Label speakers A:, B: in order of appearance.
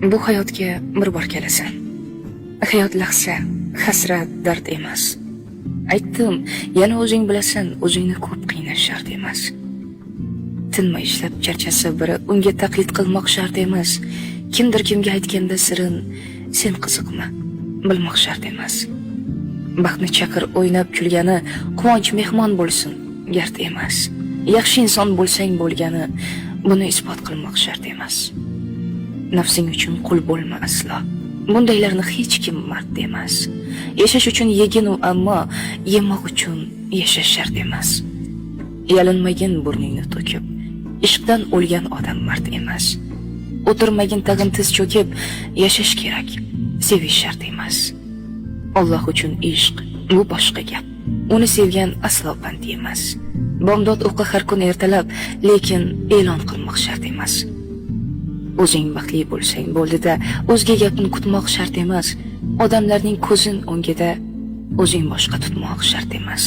A: Bu hayotga bir bor kelasan. Hayot lahza, hasrat, dard emas. Aytdim, yana o'zing bilasan, o'zingni ko'p qiynash shart emas. Tinmay ishlab charchasa biri unga taqlid qilmoq shart emas. Kimdir kimga aytganda sirin, sen qiziqma, bilmoq shart emas. Baxtni chaqir o'ynab kulgani, quvonch mehmon bo'lsin, gard emas. Yaxshi inson bo'lsang bo'lgani, buni isbot qilmoq shart emas. Nafsing uchun qul bo'lma aslo. Bundaylarni hech kim mard emas. Yashash uchun yegin u, ammo yemoq uchun yashash shart emas. Yalinmagin burningni to'kib, ishqdan o'lgan odam mard emas. O'tirmagin tag'in tiz cho'kib, yashash kerak, sevish shart emas. Alloh uchun ishq bu boshqa gap. Uni sevgan aslo band emas. Bomdod o'qi har kun ertalab, lekin e'lon qilmoq shart emas. O'zing baxtli bo'lsang bo'ldi-da, o'zga gapni kutmoq shart emas. Odamlarning ko'zin o'ngida o'zing boshqa tutmoq shart emas.